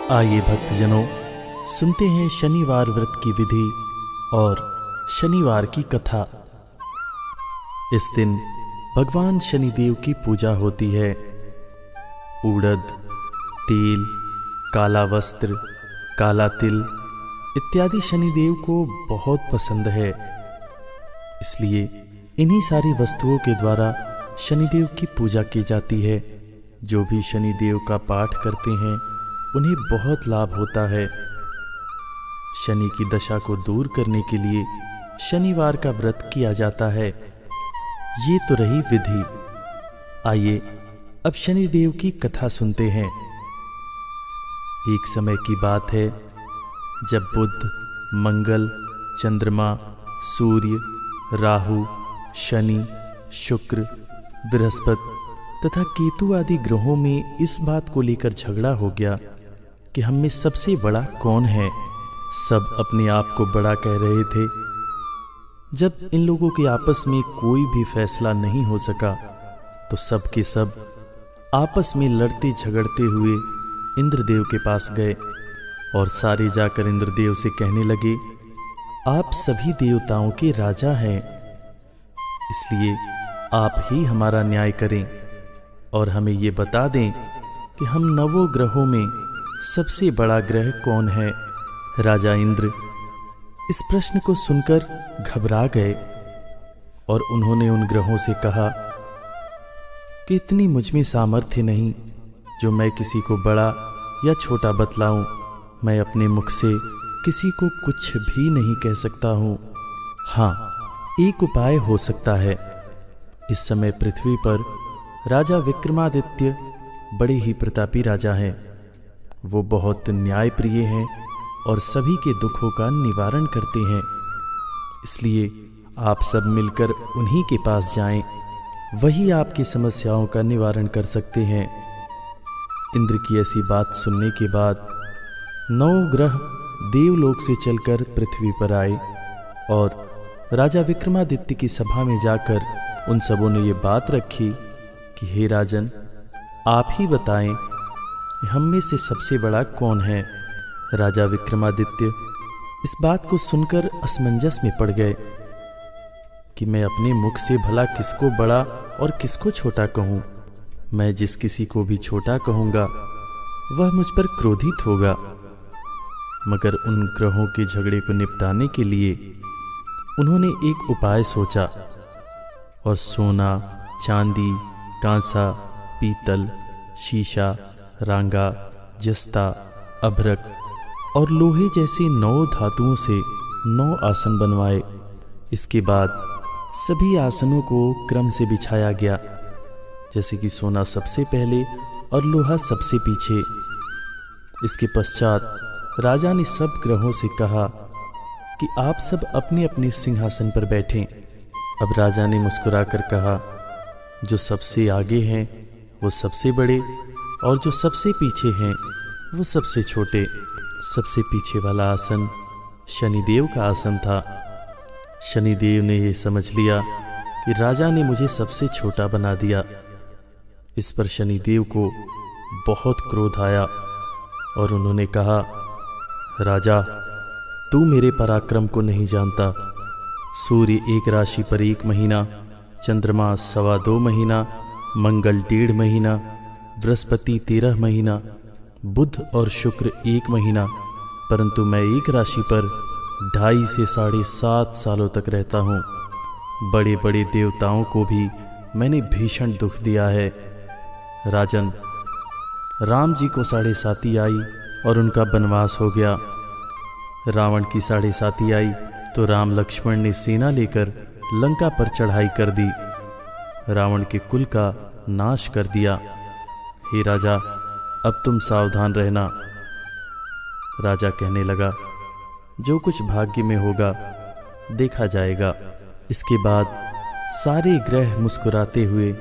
आइए भक्तजनों, सुनते हैं शनिवार व्रत की विधि और शनिवार की कथा। इस दिन भगवान शनिदेव की पूजा होती है। उड़द, तेल, काला वस्त्र, काला तिल इत्यादि शनिदेव को बहुत पसंद है। इसलिए इन्हीं सारी वस्तुओं के द्वारा शनिदेव की पूजा की जाती है। जो भी शनिदेव का पाठ करते हैं उन्हें बहुत लाभ होता है। शनि की दशा को दूर करने के लिए शनिवार का व्रत किया जाता है। ये तो रही विधि। आइए अब शनिदेव की कथा सुनते हैं। एक समय की बात है जब बुध, मंगल, चंद्रमा, सूर्य, राहु, शनि, शुक्र, बृहस्पति तथा केतु आदि ग्रहों में इस बात को लेकर झगड़ा हो गया कि हम में सबसे बड़ा कौन है। सब अपने आप को बड़ा कह रहे थे। जब इन लोगों के आपस में कोई भी फैसला नहीं हो सका तो सब के सब आपस में लड़ते झगड़ते हुए इंद्रदेव के पास गए और सारे जाकर इंद्रदेव से कहने लगे, आप सभी देवताओं के राजा हैं, इसलिए आप ही हमारा न्याय करें और हमें ये बता दें कि हम नवों ग्रहों में सबसे बड़ा ग्रह कौन है। राजा इंद्र इस प्रश्न को सुनकर घबरा गए और उन्होंने उन ग्रहों से कहा कि इतनी मुझ में सामर्थ्य नहीं जो मैं किसी को बड़ा या छोटा बतलाऊं। मैं अपने मुख से किसी को कुछ भी नहीं कह सकता हूं। हाँ, एक उपाय हो सकता है। इस समय पृथ्वी पर राजा विक्रमादित्य बड़े ही प्रतापी राजा हैं। वो बहुत न्यायप्रिय हैं और सभी के दुखों का निवारण करते हैं। इसलिए आप सब मिलकर उन्हीं के पास जाएं, वही आपकी समस्याओं का निवारण कर सकते हैं। इंद्र की ऐसी बात सुनने के बाद 9 ग्रह देवलोक से चलकर पृथ्वी पर आए और राजा विक्रमादित्य की सभा में जाकर उन सबों ने ये बात रखी कि हे राजन, आप ही बताएं हम में से सबसे बड़ा कौन है। राजा विक्रमादित्य इस बात को सुनकर असमंजस में पड़ गए कि मैं अपने मुख से भला किसको बड़ा और किसको छोटा कहूं। मैं जिस किसी को भी छोटा कहूंगा वह मुझ पर क्रोधित होगा। मगर उन ग्रहों के झगड़े को निपटाने के लिए उन्होंने एक उपाय सोचा और सोना, चांदी, कांसा, पीतल, शीशा, रांगा, जस्ता, अभ्रक और लोहे जैसे 9 धातुओं से 9 आसन बनवाए। इसके बाद सभी आसनों को क्रम से बिछाया गया, जैसे कि सोना सबसे पहले और लोहा सबसे पीछे। इसके पश्चात राजा ने सब ग्रहों से कहा कि आप सब अपने अपने सिंहासन पर बैठें। अब राजा ने मुस्कुराकर कहा, जो सबसे आगे हैं वो सबसे बड़े और जो सबसे पीछे हैं वो सबसे छोटे। सबसे पीछे वाला आसन शनिदेव का आसन था। शनिदेव ने यह समझ लिया कि राजा ने मुझे सबसे छोटा बना दिया। इस पर शनिदेव को बहुत क्रोध आया और उन्होंने कहा, राजा, तू मेरे पराक्रम को नहीं जानता। सूर्य एक राशि पर 1 महीना, चंद्रमा 2.25 महीना, मंगल 1.5 महीना, बृहस्पति 13 महीना, बुध और शुक्र 1 महीना, परंतु मैं एक राशि पर 2.5 से 7.5 सालों तक रहता हूँ। बड़े बड़े देवताओं को भी मैंने भीषण दुख दिया है। राजन, राम जी को 7.5 आई और उनका वनवास हो गया। रावण की 7.5 आई तो राम लक्ष्मण ने सेना लेकर लंका पर चढ़ाई कर दी, रावण के कुल का नाश कर दिया। हे राजा, अब तुम सावधान रहना। राजा कहने लगा, जो कुछ भाग्य में होगा देखा जाएगा। इसके बाद सारे ग्रह मुस्कुराते हुए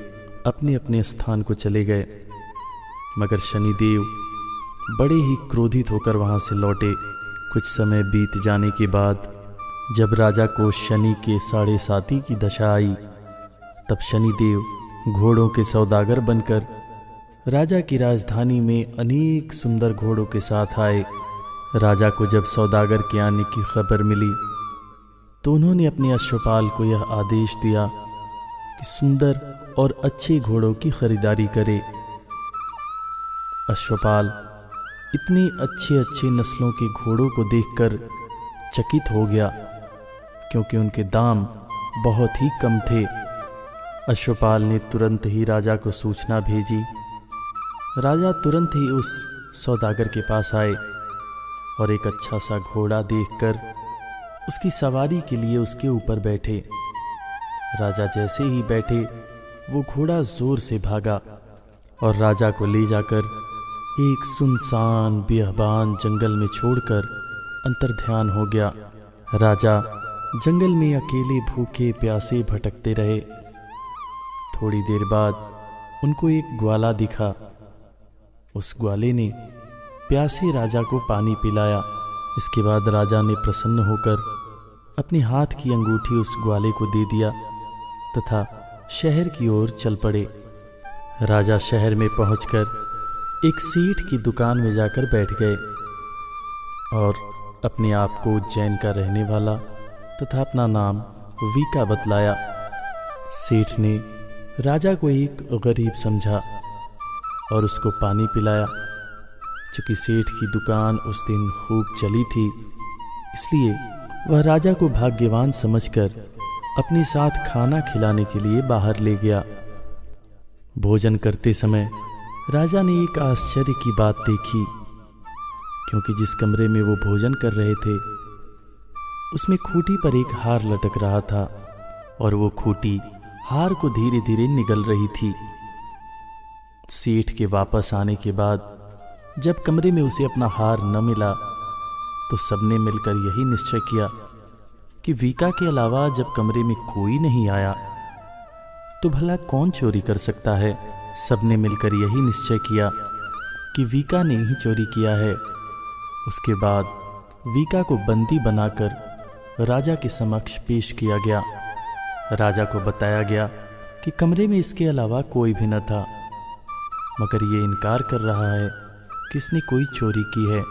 अपने अपने स्थान को चले गए, मगर शनिदेव बड़े ही क्रोधित होकर वहां से लौटे। कुछ समय बीत जाने के बाद जब राजा को शनि के 7.5 की दशा आई, तब शनिदेव घोड़ों के सौदागर बनकर राजा की राजधानी में अनेक सुंदर घोड़ों के साथ आए। राजा को जब सौदागर के आने की खबर मिली तो उन्होंने अपने अश्वपाल को यह आदेश दिया कि सुंदर और अच्छे घोड़ों की खरीदारी करे। अश्वपाल इतने अच्छे अच्छे नस्लों के घोड़ों को देखकर चकित हो गया, क्योंकि उनके दाम बहुत ही कम थे। अश्वपाल ने तुरंत ही राजा को सूचना भेजी। राजा तुरंत ही उस सौदागर के पास आए और एक अच्छा सा घोड़ा देखकर उसकी सवारी के लिए उसके ऊपर बैठे। राजा जैसे ही बैठे वो घोड़ा जोर से भागा और राजा को ले जाकर एक सुनसान बियाबान जंगल में छोड़कर अंतर्ध्यान हो गया। राजा जंगल में अकेले भूखे प्यासे भटकते रहे। थोड़ी देर बाद उनको एक ग्वाला दिखा। उस ग्वाले ने प्यासे राजा को पानी पिलाया। इसके बाद राजा ने प्रसन्न होकर अपने हाथ की अंगूठी उस ग्वाले को दे दिया तथा शहर की ओर चल पड़े। राजा शहर में पहुंचकर एक सेठ की दुकान में जाकर बैठ गए और अपने आप को उज्जैन का रहने वाला तथा अपना नाम वीका बतलाया। सेठ ने राजा को एक गरीब समझा और उसको पानी पिलाया। चूंकि सेठ की दुकान उस दिन खूब चली थी, इसलिए वह राजा को भाग्यवान समझकर अपने साथ खाना खिलाने के लिए बाहर ले गया। भोजन करते समय राजा ने एक आश्चर्य की बात देखी, क्योंकि जिस कमरे में वो भोजन कर रहे थे उसमें खूंटी पर एक हार लटक रहा था और वो खूंटी हार को धीरे धीरे निगल रही थी। सेठ के वापस आने के बाद जब कमरे में उसे अपना हार न मिला तो सबने मिलकर यही निश्चय किया कि वीका के अलावा जब कमरे में कोई नहीं आया तो भला कौन चोरी कर सकता है। सबने मिलकर यही निश्चय किया कि वीका ने ही चोरी किया है। उसके बाद वीका को बंदी बनाकर राजा के समक्ष पेश किया गया। राजा को बताया गया कि कमरे में इसके अलावा कोई भी न था, मगर ये इनकार कर रहा है कि इसने कोई चोरी की है।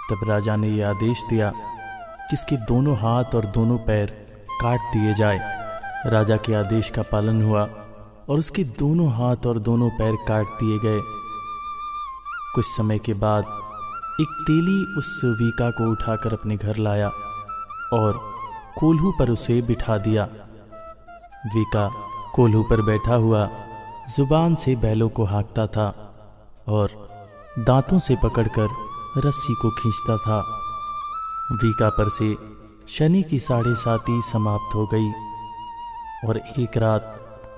तब राजा ने यह आदेश दिया कि इसके दोनों हाथ और दोनों पैर काट दिए जाए। राजा के आदेश का पालन हुआ और उसके दोनों हाथ और दोनों पैर काट दिए गए। कुछ समय के बाद एक तेली उस वीका को उठाकर अपने घर लाया और कोल्हू पर उसे बिठा दिया। वीका कोल्हू पर बैठा हुआ जुबान से बैलों को हाँकता था और दांतों से पकड़कर रस्सी को खींचता था। वीका पर से शनि की 7.5 समाप्त हो गई और एक रात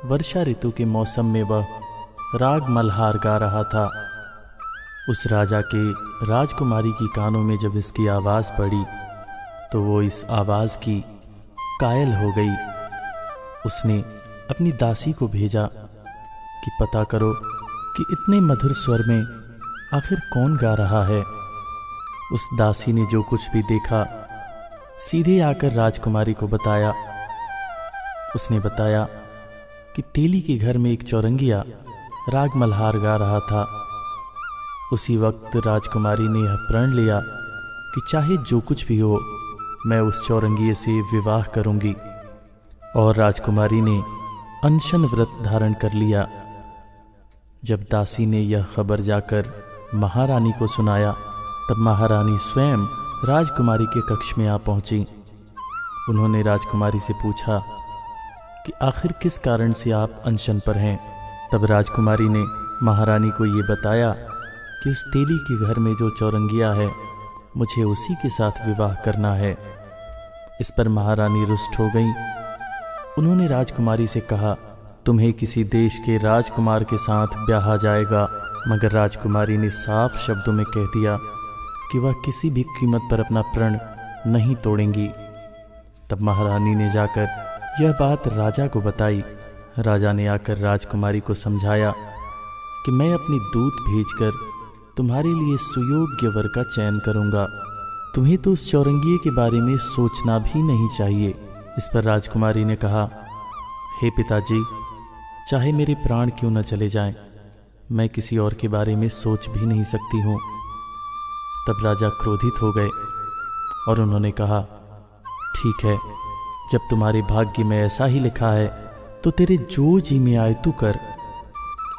वर्षा ऋतु के मौसम में वह राग मल्हार गा रहा था। उस राजा के राजकुमारी की कानों में जब इसकी आवाज़ पड़ी तो वो इस आवाज़ की कायल हो गई। उसने अपनी दासी को भेजा कि पता करो कि इतने मधुर स्वर में आखिर कौन गा रहा है। उस दासी ने जो कुछ भी देखा सीधे आकर राजकुमारी को बताया। उसने बताया कि तेली के घर में एक चौरंगिया राग मल्हार गा रहा था। उसी वक्त राजकुमारी ने यह प्रण लिया कि चाहे जो कुछ भी हो मैं उस चौरंगिये से विवाह करूंगी, और राजकुमारी ने अनशन व्रत धारण कर लिया। जब दासी ने यह खबर जाकर महारानी को सुनाया तब महारानी स्वयं राजकुमारी के कक्ष में आ पहुंची। उन्होंने राजकुमारी से पूछा कि आखिर किस कारण से आप अनशन पर हैं। तब राजकुमारी ने महारानी को ये बताया कि उस तेली के घर में जो चौरंगिया है मुझे उसी के साथ विवाह करना है। इस पर महारानी रुष्ट हो गई। उन्होंने राजकुमारी से कहा, तुम्हें किसी देश के राजकुमार के साथ ब्याहा जाएगा। मगर राजकुमारी ने साफ शब्दों में कह दिया कि वह किसी भी कीमत पर अपना प्रण नहीं तोड़ेंगी। तब महारानी ने जाकर यह बात राजा को बताई। राजा ने आकर राजकुमारी को समझाया कि मैं अपनी दूत भेजकर तुम्हारे लिए सुयोग्य वर का चयन करूंगा। तुम्हें तो उस चौरंगिये के बारे में सोचना भी नहीं चाहिए। इस पर राजकुमारी ने कहा, हे पिताजी, चाहे मेरे प्राण क्यों न चले जाएं, मैं किसी और के बारे में सोच भी नहीं सकती हूँ। तब राजा क्रोधित हो गए और उन्होंने कहा, ठीक है, जब तुम्हारे भाग्य में ऐसा ही लिखा है तो तेरे जो जी में आए तू कर।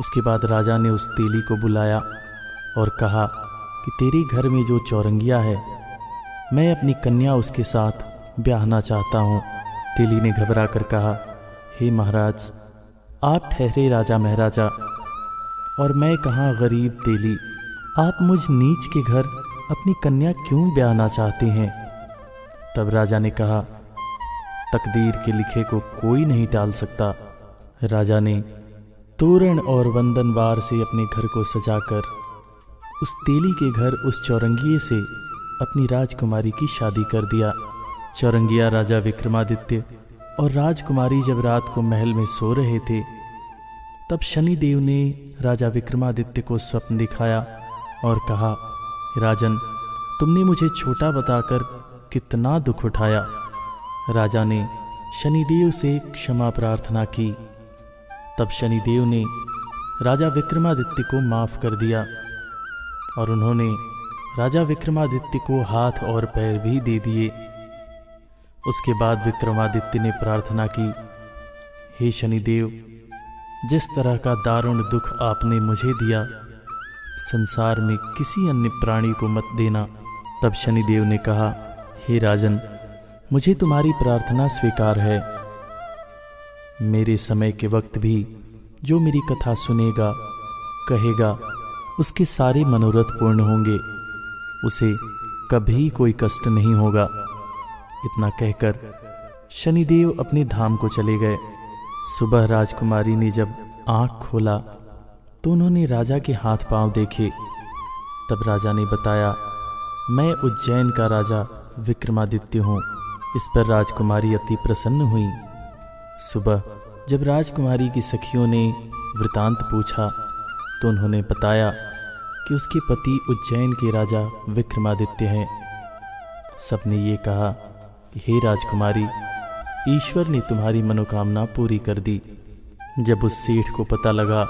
उसके बाद राजा ने उस तेली को बुलाया और कहा कि तेरे घर में जो चौरंगिया है, मैं अपनी कन्या उसके साथ ब्याहना चाहता हूँ। तेली ने घबरा कर कहा, हे महाराज, आप ठहरे राजा महाराजा और मैं कहाँ गरीब तेली, आप मुझ नीच के घर अपनी कन्या क्यों ब्याहना चाहते हैं। तब राजा ने कहा, तकदीर के लिखे को कोई नहीं टाल सकता। राजा ने तोरण और वंदनवार से अपने घर को सजाकर उस तेली के घर उस चौरंगिये से अपनी राजकुमारी की शादी कर दिया। चौरंगिया राजा विक्रमादित्य और राजकुमारी जब रात को महल में सो रहे थे, तब शनिदेव ने राजा विक्रमादित्य को स्वप्न दिखाया और कहा, राजन, तुमने मुझे छोटा बताकर कितना दुख उठाया। राजा ने शनिदेव से क्षमा प्रार्थना की। तब शनिदेव ने राजा विक्रमादित्य को माफ कर दिया और उन्होंने राजा विक्रमादित्य को हाथ और पैर भी दे दिए। उसके बाद विक्रमादित्य ने प्रार्थना की, हे शनिदेव, जिस तरह का दारुण दुख आपने मुझे दिया, संसार में किसी अन्य प्राणी को मत देना। तब शनिदेव ने कहा, हे राजन, मुझे तुम्हारी प्रार्थना स्वीकार है। मेरे समय के वक्त भी जो मेरी कथा सुनेगा, कहेगा, उसके सारे मनोरथ पूर्ण होंगे, उसे कभी कोई कष्ट नहीं होगा। इतना कहकर शनिदेव अपने धाम को चले गए। सुबह राजकुमारी ने जब आंख खोला तो उन्होंने राजा के हाथ पांव देखे। तब राजा ने बताया, मैं उज्जैन का राजा विक्रमादित्य हूँ। इस पर राजकुमारी अति प्रसन्न हुई। सुबह जब राजकुमारी की सखियों ने वृतांत पूछा तो उन्होंने बताया कि उसके पति उज्जैन के राजा विक्रमादित्य हैं। सबने ये कहा कि हे राजकुमारी, ईश्वर ने तुम्हारी मनोकामना पूरी कर दी। जब उस सेठ को पता लगा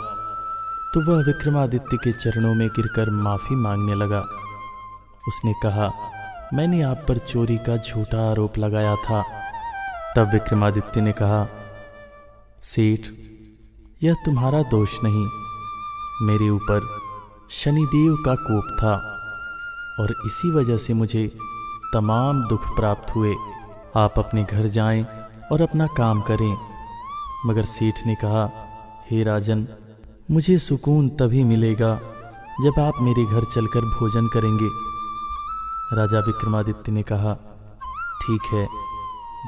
तो वह विक्रमादित्य के चरणों में गिरकर माफ़ी मांगने लगा। उसने कहा, मैंने आप पर चोरी का झूठा आरोप लगाया था। तब विक्रमादित्य ने कहा, सेठ, यह तुम्हारा दोष नहीं, मेरे ऊपर शनिदेव का कोप था और इसी वजह से मुझे तमाम दुख प्राप्त हुए। आप अपने घर जाएं और अपना काम करें। मगर सेठ ने कहा, हे राजन, मुझे सुकून तभी मिलेगा जब आप मेरे घर चलकर भोजन करेंगे। राजा विक्रमादित्य ने कहा, ठीक है,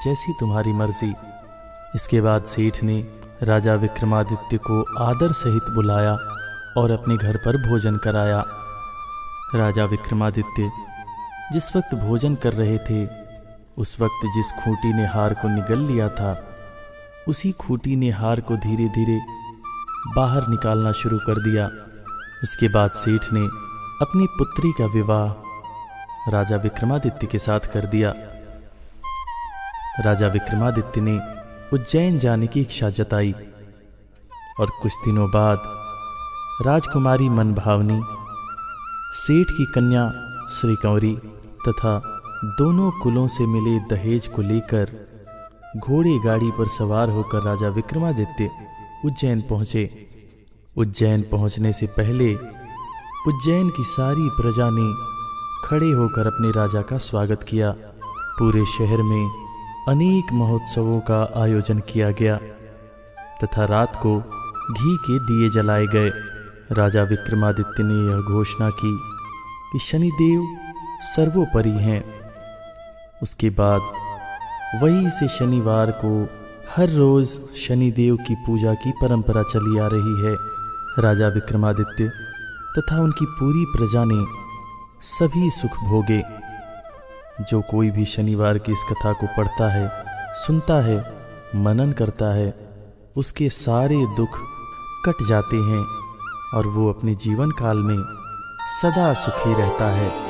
जैसी तुम्हारी मर्जी। इसके बाद सेठ ने राजा विक्रमादित्य को आदर सहित बुलाया और अपने घर पर भोजन कराया। राजा विक्रमादित्य जिस वक्त भोजन कर रहे थे, उस वक्त जिस खूंटी ने हार को निगल लिया था, उसी खूंटी ने हार को धीरे धीरे बाहर निकालना शुरू कर दिया। इसके बाद सेठ ने अपनी पुत्री का विवाह राजा विक्रमादित्य के साथ कर दिया। राजा विक्रमादित्य ने उज्जैन जाने की इच्छा जताई और कुछ दिनों बाद राजकुमारी मनभावनी, सेठ की कन्या श्रीकंवरी तथा दोनों कुलों से मिले दहेज को लेकर घोड़े गाड़ी पर सवार होकर राजा विक्रमादित्य उज्जैन पहुँचे। उज्जैन पहुँचने से पहले उज्जैन की सारी प्रजा ने खड़े होकर अपने राजा का स्वागत किया। पूरे शहर में अनेक महोत्सवों का आयोजन किया गया तथा रात को घी के दिए जलाए गए। राजा विक्रमादित्य ने यह घोषणा की कि शनिदेव सर्वोपरि हैं। उसके बाद वहीं से शनिवार को हर रोज शनिदेव की पूजा की परंपरा चली आ रही है। राजा विक्रमादित्य तथा उनकी पूरी प्रजा ने सभी सुख भोगे। जो कोई भी शनिवार की इस कथा को पढ़ता है, सुनता है, मनन करता है, उसके सारे दुख कट जाते हैं और वो अपने जीवन काल में सदा सुखी रहता है।